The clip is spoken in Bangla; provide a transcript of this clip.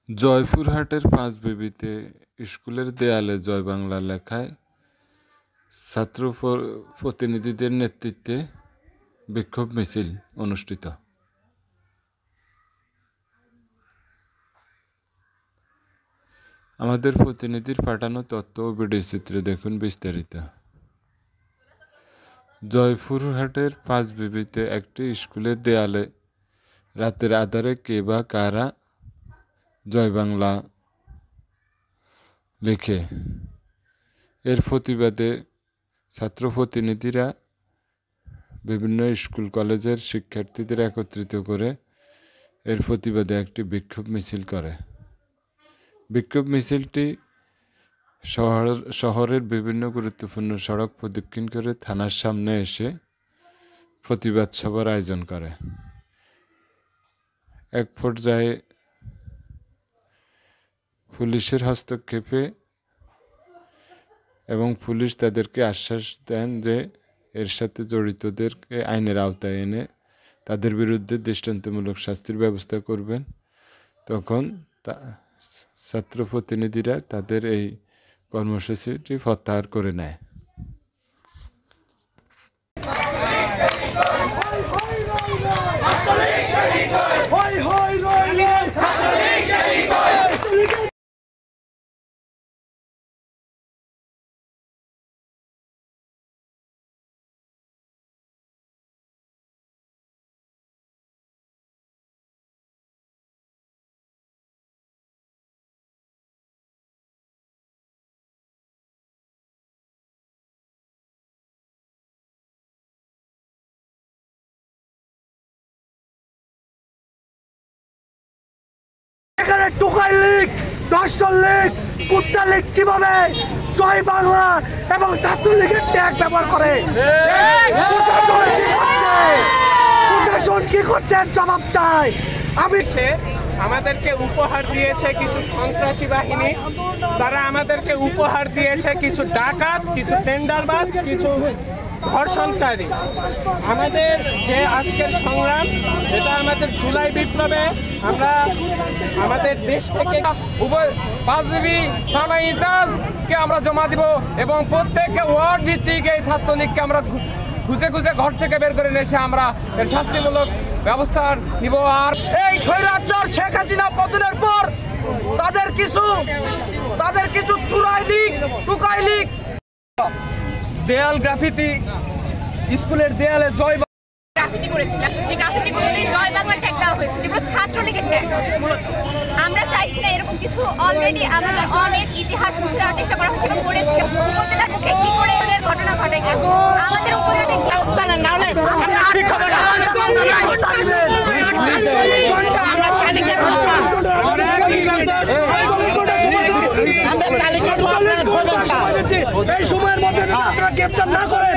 জয়পুরহাটের পাঁচবিবিতে স্কুলের দেয়ালে জয় বাংলা লেখায় ছাত্র প্রতিনিধিদের নেতৃত্বে বিক্ষোভ মিছিল অনুষ্ঠিত। আমাদের প্রতিনিধির পাঠানো তথ্য ও ভিডিও চিত্রে দেখুন বিস্তারিত। জয়পুরহাটের পাঁচবিবিতে একটি স্কুলের দেয়ালে রাতের আধারে কে বা কারা জয় বাংলা লেখে, এর প্রতিবাদে ছাত্র প্রতিনিধিরা বিভিন্ন স্কুল কলেজের শিক্ষার্থীদের একত্রিত করে এর প্রতিবাদে একটি বিক্ষোভ মিছিল করে। বিক্ষোভ মিছিলটি শহরের বিভিন্ন গুরুত্বপূর্ণ সড়ক প্রদক্ষিণ করে থানার সামনে এসে প্রতিবাদ সভার আয়োজন করে। এক পর্যায়ে পুলিশের হস্তক্ষেপে এবং পুলিশ তাদেরকে আশ্বাস দেন যে এর সাথে জড়িতদেরকে আইনের আওতায় এনে তাদের বিরুদ্ধে দৃষ্টান্তমূলক শাস্তির ব্যবস্থা করবেন। তখন ছাত্র প্রতিনিধিরা তাদের এই কর্মসূচিটি প্রত্যাহার করে নেয়। টোকাই লীগ, দর্শন লীগ, কুত্তা লীগ কিভাবে জয় বাংলা এবং ছাত্রলীগের ট্যাগ ব্যবহার করে, প্রশাসন কি করছে জবাব চাই। আমাদেরকে উপহার দিয়েছে কিছু সন্ত্রাসী বাহিনী, তারা আমাদেরকে উপহার দিয়েছে কিছু ডাকাত, কিছু টেন্ডারবাজ, কিছু ধর্ষণকারী। আমাদের যে আজকের সংগ্রাম, এটা আমাদের জুলাই বিপ্লবে আমরা আমাদের দেশ থেকে পাঁচবিবি থানা ইনচার্জকে আমরা জমা দিব এবং প্রত্যেককে ওয়ার্ড ভিত্তিক এই ছাত্রলীগকে আমরা খুঁজে খুঁজে ঘর থেকে বের করে নিয়ে এসে আমরা এর শাস্তিমূলক ব্যবস্থা নিব। আর এই স্বৈরাচার শেখ হাসিনা পতনের পর তাদের কিছু চুরাই লীগ, টুকাই লীগ, দেয়াল গ্রাফিতি, স্কুলের দেয়ালে জয় গ্রাফিতি করেছিলাম, যে গ্রাফিতিগুলোতে জয় বাংলার ট্যাগ দেওয়া হয়েছে, যেগুলো ছাত্রলীগের ট্যাগ। আমরা চাইছি না এরকম কিছু। অলরেডি আমাদের অনেক ইতিহাস মুছে দেওয়ার চেষ্টা করা হয়েছে এবং করেছে। উপজেলার মুখে কি করে এর ঘটনা ঘটে, আমাদের উপজেলাতে ব্যবস্থা না হলে এই সময়ের মধ্যে আপনারা গ্রেফতার না করেন